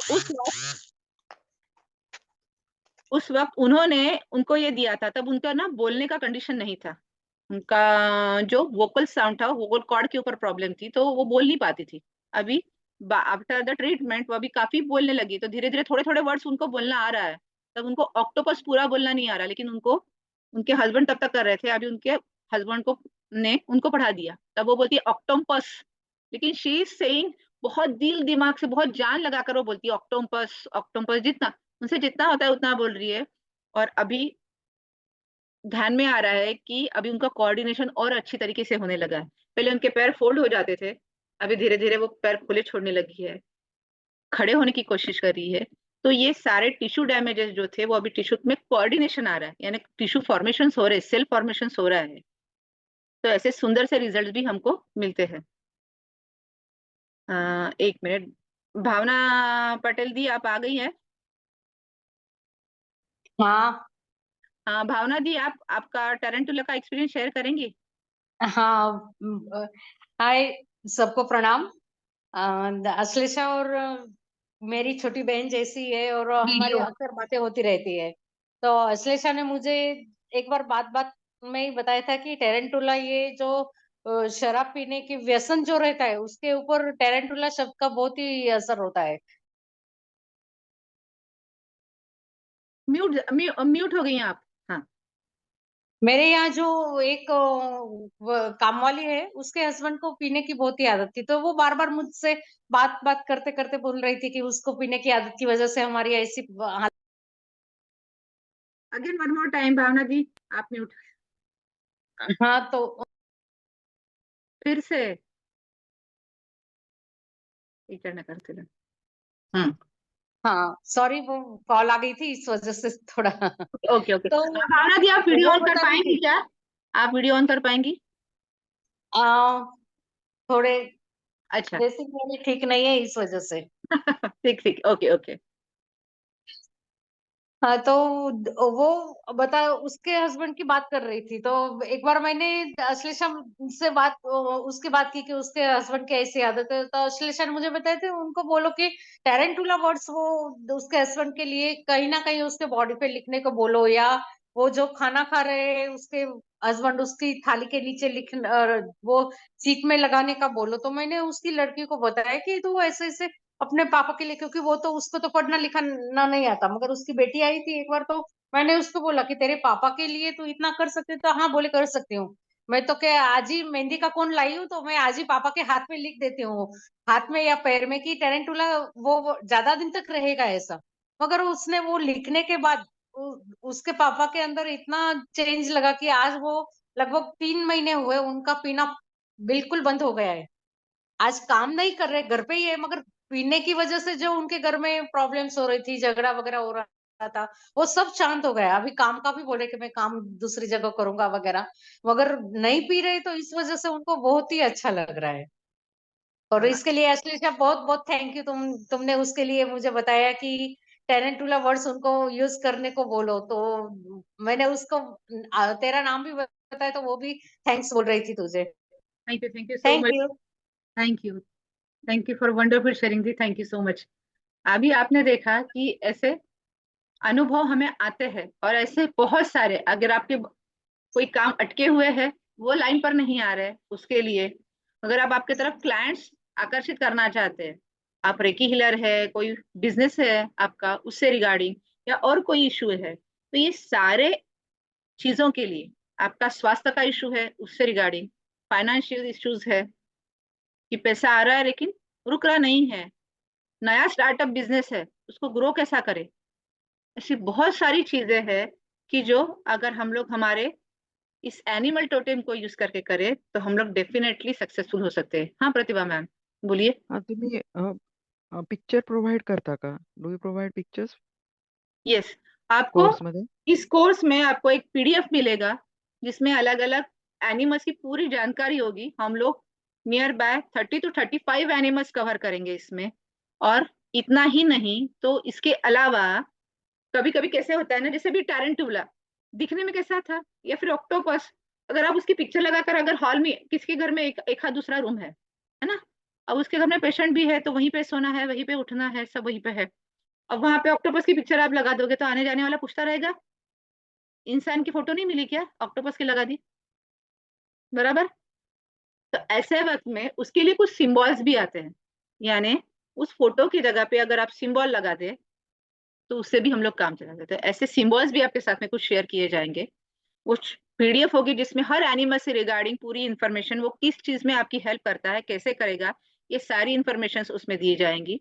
उस वक्त उन्होंने उनको ये दिया था, तब उनका ना बोलने का कंडीशन नहीं था, उनका जो वोकल साउंड था, वोकल कॉर्ड के ऊपर प्रॉब्लम थी, तो वो बोल नहीं पाती थी। अभी आफ्टर द ट्रीटमेंट वो अभी काफी बोलने लगी, तो धीरे धीरे थोड़े थोड़े वर्ड्स उनको बोलना आ रहा है। तब उनको ऑक्टोपस पूरा बोलना नहीं आ रहा, लेकिन उनको उनके हस्बैंड तब तक कर रहे थे, अभी उनके हस्बैंड को ने उनको पढ़ा दिया, तब वो बोलती है ऑक्टोपस। लेकिन शी इज सेइंग, बहुत दिल दिमाग से बहुत जान लगाकर वो बोलती है ऑक्टोपस ऑक्टोपस, जितना उनसे जितना होता है उतना बोल रही है। और अभी ध्यान में आ रहा है कि अभी उनका कोऑर्डिनेशन और अच्छी तरीके से होने लगा है। पहले उनके पैर फोल्ड हो जाते थे, अभी धीरे धीरे वो पैर खुले छोड़ने लगी है, खड़े होने की कोशिश कर रही है। तो ये सारे टिश्यू डैमेजेस जो थे वो अभी टिश्यू में कोऑर्डिनेशन आ रहा है, यानी टिश्यू फॉर्मेशन हो रहे हैं, सेल फॉर्मेशन हो रहा है। तो ऐसे सुंदर से रिजल्ट भी हमको मिलते हैं। 1 मिनट, भावना पटेल दी आप आ गई हैं? हाँ भावना दी, आप आपका टारंटुला का एक्सपीरियंस शेयर करेंगी? हाँ हाय, सबको प्रणाम। अश्लेषा और मेरी छोटी बहन जैसी है और हमारी वीडियो अक्सर बातें होती रहती है। तो अश्लेषा ने मुझे एक बार बात बात में ही बताया था कि टेरेंटुला, ये जो शराब पीने की व्यसन जो रहता है उसके ऊपर टेरेंटुला शब्द का बहुत ही असर होता है। म्यूट म्यूट हो गई हैं आप। हाँ, मेरे यहाँ जो एक काम वाली है, उसके हस्बैंड को पीने की बहुत ही आदत थी, तो वो बार बार मुझसे बात बात करते करते बोल रही थी कि उसको पीने की आदत की वजह से हमारी ऐसी अगेन वन मोर टाइम भावना दी, आप म्यूट हाँ तो फिर से ये करना करते रहे। हम्म, हाँ सॉरी, वो कॉल आ गई थी इस वजह से थोड़ा ओके ओके। तो भावना दी, आप वीडियो वो ऑन कर बता रही पाएंगी थी क्या? आप वीडियो ऑन कर पाएंगी? थोड़े अच्छा बेसिक मेरी ठीक नहीं है इस वजह से। ठीक ठीक, ओके ओके। हाँ तो वो बता, उसके हस्बैंड की बात कर रही थी, तो एक बार मैंने अश्लेषा से उसकी बात की कि उसके हस्बैंड की ऐसी आदत है, तो अश्लेषा ने मुझे बताया थे उनको बोलो कि टेरेंटुला वर्ड्स वो उसके हस्बैंड के लिए कहीं ना कहीं उसके बॉडी पे लिखने को बोलो, या वो जो खाना खा रहे हैं उसके हस्बैंड उसकी थाली के नीचे वो सीट में लगाने का बोलो। तो मैंने उसकी लड़की को बताया कि तू ऐसे ऐसे अपने पापा के लिए, क्योंकि वो तो उसको तो पढ़ना लिखना नहीं आता, मगर उसकी बेटी आई थी एक बार, तो मैंने उसको बोला कि तेरे पापा के लिए तू इतना कर सकती, तो हाँ बोले कर सकती हूँ। मैं तो क्या आज ही मेहंदी का कोन लाई हूँ, तो मैं आज ही पापा के हाथ में लिख देती हूँ, हाथ में या पैर में, कि टेरेंटुला वो ज्यादा दिन तक रहेगा ऐसा। मगर उसने वो लिखने के बाद उसके पापा के अंदर इतना चेंज लगा कि आज वो लगभग 3 महीने हुए उनका पीना बिल्कुल बंद हो गया है। आज काम नहीं कर रहे, घर पे ही है, मगर पीने की वजह से जो उनके घर में प्रॉब्लम्स हो रही थी, झगड़ा वगैरह हो रहा था, वो सब शांत हो गया। अभी काम का भी बोले कि मैं काम दूसरी जगह करूंगा वगैरह, मगर नहीं पी रहे, तो इस वजह से उनको बहुत ही अच्छा लग रहा है। और इसके लिए अश्लेषा बहुत बहुत थैंक यू, तुमने उसके लिए मुझे बताया कि टेरेंटुला वर्ड्स उनको यूज करने को बोलो। तो मैंने उसको तेरा नाम भी बताया, तो वो भी थैंक्स बोल रही थी तुझे। Thank you so thank much. You. Thank you, thank you for wonderful sharing the, thank you so much. अभी आपने देखा कि ऐसे अनुभव हमें आते हैं, और ऐसे बहुत सारे, अगर आपके कोई काम अटके हुए हैं, वो लाइन पर नहीं आ रहे, उसके लिए अगर आप आपके तरफ क्लाइंट्स आकर्षित करना चाहते हैं, आप रेकी हीलर है, कोई बिजनेस है आपका उससे रिगार्डिंग, या और कोई इशू है, तो ये सारे चीजों के लिए, आपका स्वास्थ्य का इशू है उससे रिगार्डिंग, फाइनेंशियल इश्यूज है कि पैसा आ रहा है लेकिन रुक रहा नहीं है, नया स्टार्टअप बिजनेस है उसको ग्रो कैसा करे, ऐसी बहुत सारी चीजें हैं कि जो अगर हम लोग हमारे इस एनिमल टोटेम को यूज करके करें तो हम लोग डेफिनेटली सक्सेसफुल हो सकते हैं। हाँ प्रतिभा मैम, बोलिए। हाँ, तुम्ही पिक्चर प्रोव्हाइड करता का? Do you provide pictures yes, आपको कोर्स मध्ये? इस कोर्स में आपको एक पीडीएफ मिलेगा जिसमें अलग अलग एनिमल्स की पूरी जानकारी होगी। हम लोग near by 30 to 35 animals cover करेंगे इसमें। और इतना ही नहीं, तो इसके अलावा कभी कभी कैसे होता है ना, जैसे भी टारंटुला दिखने में कैसा था, या फिर ऑक्टोपस, अगर आप उसकी पिक्चर लगाकर अगर हॉल में किसके घर में एक आध दूसरा रूम है ना, अब उसके घर में पेशेंट भी है तो वहीं पे सोना है, वहीं पे उठना है, सब वहीं पे है। अब वहां पे ऑक्टोपस की पिक्चर आप लगा दोगे तो आने जाने वाला पूछता रहेगा, इंसान की फोटो नहीं मिली क्या, ऑक्टोपस की लगा दी, बराबर। तो ऐसे वक्त में उसके लिए कुछ सिंबल्स भी आते हैं, यानी उस फोटो की जगह पे अगर आप सिंबल लगा दे तो उससे भी हम लोग काम चला देते हैं। ऐसे सिंबल्स भी आपके साथ में कुछ शेयर किए जाएंगे। कुछ पीडीएफ होगी जिसमें हर एनिमल से रिगार्डिंग पूरी इंफॉर्मेशन, वो किस चीज में आपकी हेल्प करता है, कैसे करेगा, ये सारी इंफॉर्मेशन उसमें दी जाएंगी।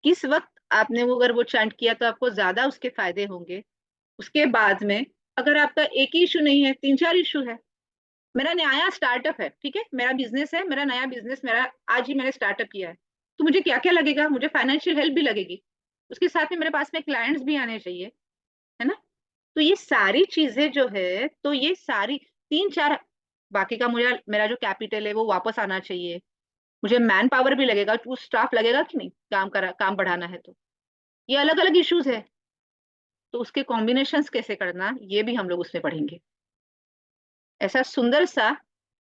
किस वक्त आपने वो अगर वो चैंट किया तो आपको ज्यादा उसके फायदे होंगे। उसके बाद में अगर आपका एक ही इशू नहीं है, 3-4 इशू है, मेरा नया स्टार्टअप है, ठीक है, मेरा बिजनेस है, मेरा नया बिजनेस, मेरा आज ही मैंने स्टार्टअप किया है, तो मुझे क्या क्या लगेगा, मुझे फाइनेंशियल हेल्प भी लगेगी, उसके साथ में मेरे पास में क्लाइंट्स भी आने चाहिए, है ना। तो ये सारी चीजें जो है, तो ये सारी 3-4, बाकी का मुझे मेरा जो कैपिटल है वो वापस आना चाहिए, मुझे मैन पावर भी लगेगा, वो स्टाफ लगेगा कि नहीं, काम बढ़ाना है, तो ये अलग अलग इश्यूज है, तो उसके कॉम्बिनेशंस कैसे करना, ये भी हम लोग उसमें पढ़ेंगे। ऐसा सुंदर सा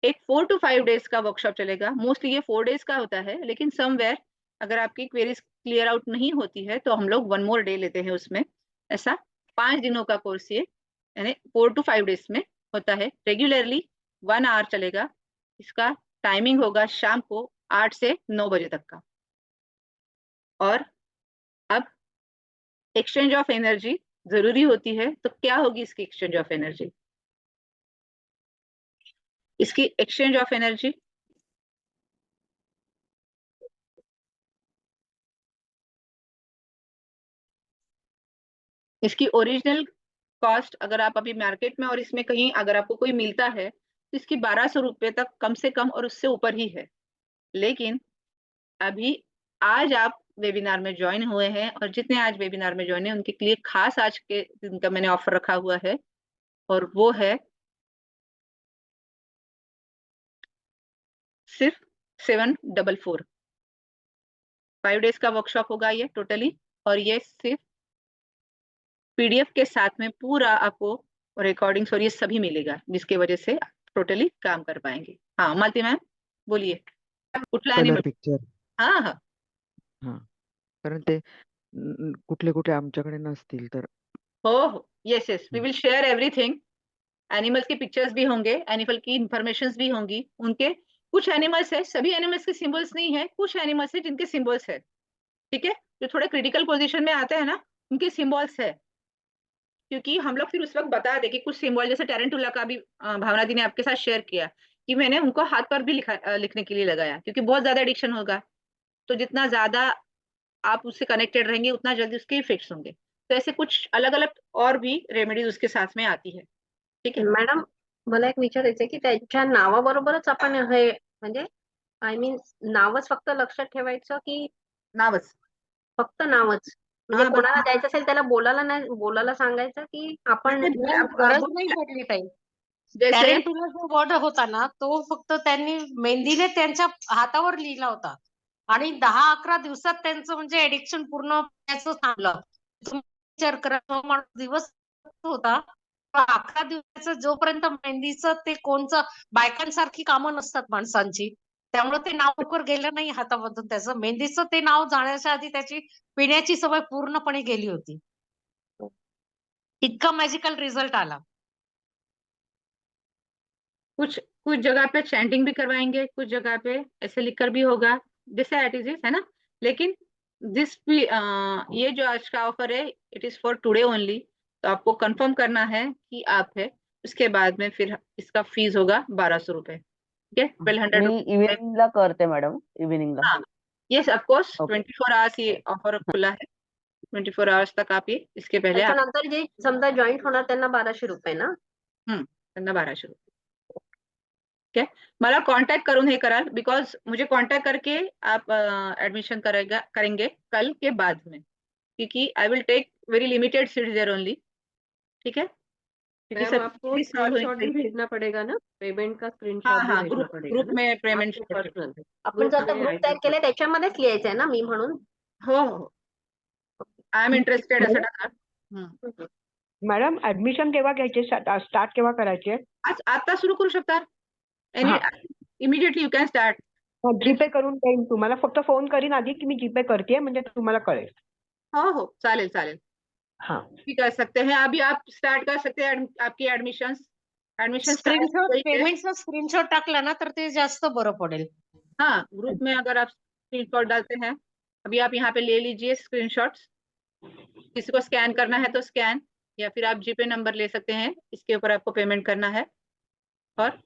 एक 4 to 5 डेज का वर्कशॉप चलेगा, मोस्टली ये 4 डेज का होता है, लेकिन समवेयर अगर आपकी क्वेरीज क्लियर आउट नहीं होती है तो हम लोग 1 more डे लेते हैं उसमें। ऐसा 5 दिनों का कोर्स ये, यानी 4 to 5 डेज में होता है, रेगुलरली 1 hour चलेगा। इसका टाइमिंग होगा शाम को 8 से 9 बजे तक का। और अब एक्सचेंज ऑफ एनर्जी जरूरी होती है, तो क्या होगी इसकी एक्सचेंज ऑफ एनर्जी? इसकी एक्सचेंज ऑफ एनर्जी इसकी ओरिजिनल कॉस्ट, अगर आप अभी मार्केट में और इसमें कहीं अगर आपको कोई मिलता है तो इसकी 1200 रुपये तक कम से कम और उससे ऊपर ही है। लेकिन अभी आज आप वेबिनार में ज्वाइन हुए हैं, और जितने आज वेबिनार में ज्वाइन है उनके लिए खास आज के दिन का मैंने ऑफर रखा हुआ है, और वो है सिर्फ 744। 5 डेज का वर्कशॉप होगा ये टोटली, और ये सिर्फ पीडीएफ के साथ में पूरा आपको रिकॉर्डिंग्स और ये सभी मिलेगा, जिसके वजह से आप टोटली काम कर पाएंगे। हाँ मालती मैम बोलिए, कुठला कलर एनिमल? पिक्चर. हाँ हाँ हा, कारण ते कुठले कुठे आमच्याकडे नसतील तर. हो, yes yes, we will share everything. Animals के पिक्चर्स भी होंगे, एनिमल की इंफॉर्मेशन भी होंगी उनके। कुछ एनिमल्स है, सभी एनिमल्स के सिंबल्स नहीं है, कुछ एनिमल्स है जिनके सिंबल्स है, ठीक है, जो थोड़े क्रिटिकल पोजीशन में आते हैं ना, उनके सिंबल्स है, क्योंकि हम लोग फिर उस वक्त बता दें कि कुछ सिंबल, जैसे टेरेंटुला का भी भावना दी ने आपके साथ शेयर किया, कि मैंने उनको हाथ पर भी लिखने के लिए लगाया, क्योंकि बहुत ज्यादा एडिक्शन होगा, तो जितना ज्यादा आप उससे कनेक्टेड रहेंगे उतना जल्दी उसके इफेक्ट्स होंगे। तो ऐसे कुछ अलग अलग और भी रेमेडीज उसके साथ में आती है, ठीक है। मॅडम, मला एक विचारायचंय की त्यांच्या नावाबरोबरच आपण हे म्हणजे आय मीन नावच फक्त लक्षात ठेवायचं की नावच, फक्त नावच? म्हणजे हाँ बस कोणाला द्यायचं असेल त्याला बोलायला सांगायचं की आपण नाही, गरज नाही पडली ताई. जैसे टॅरेंटुला जो वर्ड होता ना, तो फक्त त्यांनी मेहंदीने त्यांच्या हातावर लिहिला होता आणि 10-11 दिवसात त्यांचं म्हणजे एडिक्शन पूर्ण त्याचं थांबलं. तुम्ही विचार करा, तो माणूस दिवस होता, 11 दिवसाचं जोपर्यंत मेहंदीचं ते कोणचं, बायकांसारखी कामं नसतात माणसांची, त्यामुळे ते नाव लवकर गेलं नाही हातामधून त्याचं. मेहंदीचं ते नाव जाण्याच्या आधी त्याची पिण्याची सवय पूर्णपणे गेली होती. इतका मॅजिकल रिझल्ट आला. कुछ कुछ जगह पे चैंटिंग भी करवाएंगे, कुछ जगह पे ऐसे लिखकर भी होगा, जैसे एट इज है ना। लेकिन दिस भी ये जो आज का ऑफर है, it is for today only, तो आपको कंफर्म करना है कि आप है, उसके बाद में फिर इसका फीस होगा 1200 रुपए, ठीक है, 1200 मी रुपए। इव्हिनिंगला करते मॅडम, इव्हिनिंगला. हाँ यस ऑफकोर्स, ओके. 24 आवर्स ये ऑफर खुला है, 24 आवर्स तक आप ये, इसके पहले आप त्याच्यानंतर जे समजा जॉईंट होणार त्यांना 1200 रुपये ना? त्यांना 1200 रुपये, ठीक है। मला कॉन्टॅक्ट करून हे कराल, बिकॉज मुझे कॉन्टैक्ट करके आप एडमिशन करेंगे कल के बाद में, क्योंकि I will take very limited seats there only, ठीक है, क्योंकि मैम सब आपको चीज़ solve होनी स्क्रीनशॉट भी चाहिए। भेजना पड़ेगा ना? पेमेंट का हाँ स्क्रीनशॉट भी हाँ, भेजना ग्रुप पड़ेगा ग्रुप ना? में पेमेंट आपके पर्सनल. हो आपण जर आता ग्रुप तयार केलाय त्याच्यामध्येच लिहायचंय ना मी म्हणून? हो, आय एम इंटरेस्टेड असं मॅडम टाका. हम्म. मॅडम ऍडमिशन केव्हा घ्यायचे, स्टार्ट केव्हा करायचे? आज आता सुरू करू शकता, एनी हा, इमिडिएटली यू कॅन स्टार्ट. जीपे करून देईन तुम्हाला, फक्त फोन करीन आधी की मी जीपे करते, म्हणजे तुम्हाला कळेल. हो हो, चालेल चालेल, हाँ भी कर सकते हैं, अभी आप स्टार्ट कर सकते हैं आपकी एडमिशन स्टार्ट स्क्रीनशॉट, हुई है. पेमेंटचा स्क्रीनशॉट टाकला ना तर ते जास्त बरं पडेल. हाँ, ग्रुप में अगर आप स्क्रीनशॉट डालते हैं, अभी आप यहाँ पे ले लीजिए स्क्रीनशॉट्स, किसी को स्कैन करना है तो स्कैन, या फिर आप जीपे नंबर ले सकते हैं, इसके ऊपर आपको पेमेंट करना है। और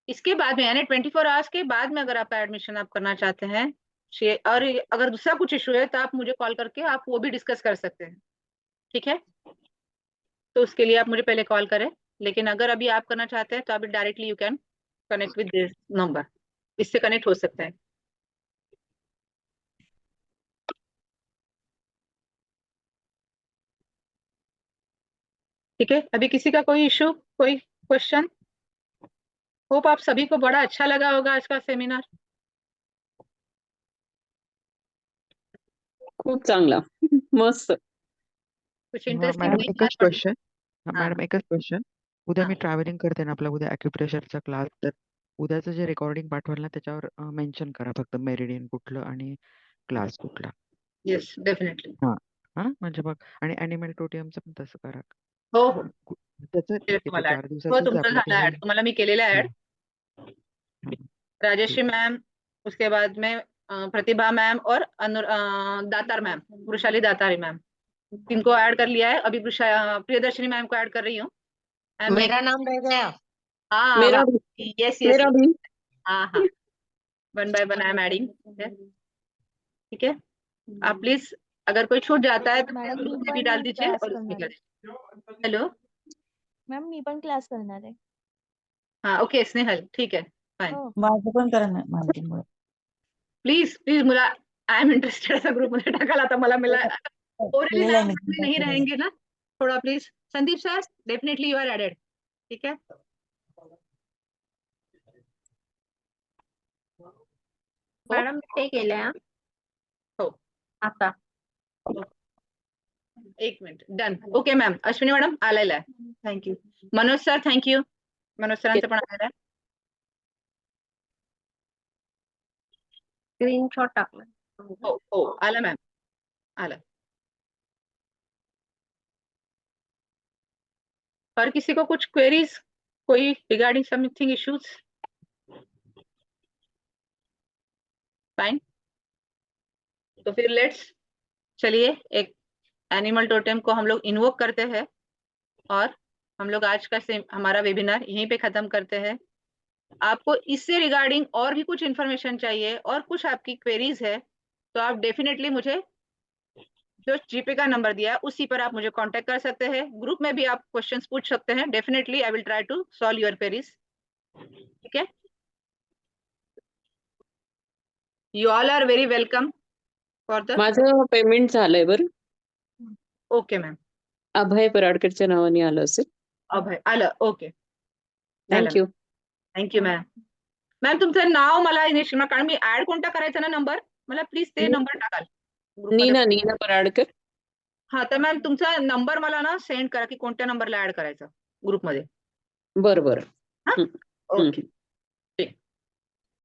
इसके बाद में यानी 24 आवर्स के बाद में अगर आपका एडमिशन आप करना चाहते हैं, और अगर दूसरा कुछ इशू है तो आप मुझे कॉल करके आप वो भी डिस्कस कर सकते हैं, ठीक है। तो उसके लिए आप मुझे पहले कॉल करें, लेकिन अगर अभी आप करना चाहते हैं तो अभी directly you can connect with this number, इससे कनेक्ट हो सकता है। ठीक है, अभी किसी का कोई इशू, कोई क्वेश्चन? होप आप सभी को बड़ा अच्छा लगा होगा आज का सेमिनार। खूप चांगला मस्त. कुछ इंटरेस्टिंग मॅडम नहीं एकच था? क्वेश्चन. हाँ मॅडम एकच क्वेश्चन. उद्या हाँ मी ट्रॅव्हलिंग करते ना, आपला उद्या अॅक्युप्रेशरचा क्लास, तर उद्याचं जे रेकॉर्डिंग पाठवाल ना त्याच्यावर मेन्शन करा फक्त मेरिडियन कुठलं आणि क्लास कुठला. Yes definitely. हा हा म्हणजे बघ, आणि अॅनिमल टोटियमचं पण तसं करा. हो हो त्याचं ठीक आहे, ते तुम्हाला 4 ऍड हो, दिवसाचंच आहे तुमचं आपलं, ते झालं ऍड, होईल. तुम्हाला मी केलेलं ऍड. हं, राजेश्री ठीक आहे. मैम, उसके बाद में प्रतिभा मैम और दातार मैम, वृषाली दातारी मैम, इनको ऐड कर लिया है. अभी प्रियदर्शनी मैम को ऐड कर रही हूँ. मेरा नाम रह गया. हाँ मेरा भी यस यस मेरा भी हाँ हाँ, 1 by 1 आई एम एडिंग. ठीक है, आप प्लीज अगर कोई छूट जाता है तो मॅडम मी ग्रुप में भी पण डाल दीजिए क्लास और उसमें करणार कर आहे. दीजिए. हेलो, मॅम मी पण क्लास करणार आहे. हाँ ओके स्नेहल, ठीक है फाइन. हो. माझं पण करा मॅडम. प्लीज प्लीज मला आई एम इंटरेस्टेड असा ग्रुप मध्ये टाकायला. आता मला मिला ओरली केलेलं आहे मैम मी. नहीं रहेंगे ना, थोड़ा please. Sandeep sir definitely you are added. ठीक है, मॅडम ते केलंय हा. हो आता एक minute. Done. Okay ma'am. Ashwini madam आलेला आहे. Thank you. Manoj sir thank you. Manoj सरांचं पण आलेलं आहे. स्क्रीनशॉट टाकला. हो हो आला मॅम, आला. और किसी को कुछ क्वेरीज, कोई रिगार्डिंग समथिंग इश्यूज? फाइन, तो फिर लेट्स चलिए एक एनिमल टोटेम को हम लोग इन्वोक करते हैं और हम लोग आज का हमारा वेबिनार यहीं पे खत्म करते हैं. आपको इससे रिगार्डिंग और भी कुछ इंफॉर्मेशन चाहिए और कुछ आपकी क्वेरीज है तो आप डेफिनेटली मुझे जो जीपे का नंबर दिया है उसी पर आप मुझे कांटेक्ट कर सकते हैं. ग्रुप में भी आप क्वेश्चंस पूछ सकते हैं. Definitely I will try to solve your queries. ठीक है, you all are very welcome for the. माझं पेमेंट झालंय बरं. Okay ma'am. अभय पराडकरच्या नावाने आलं असेल. अभय आलं. Okay, thank you. Thank you ma'am. Ma'am तुमचं नाव मला इनिशियल, कारण मी ऍड कोणता करायचा ना नंबर, मला प्लीज ते नंबर टाकाल ग्रुपमध्ये. नीना पराडकर. हा तर मॅम तुमचा नंबर मला ना सेंड करा की कोणत्या नंबरला ऍड करायचा ग्रुपमध्ये. बरं बरं. हा हं, हं. ओके.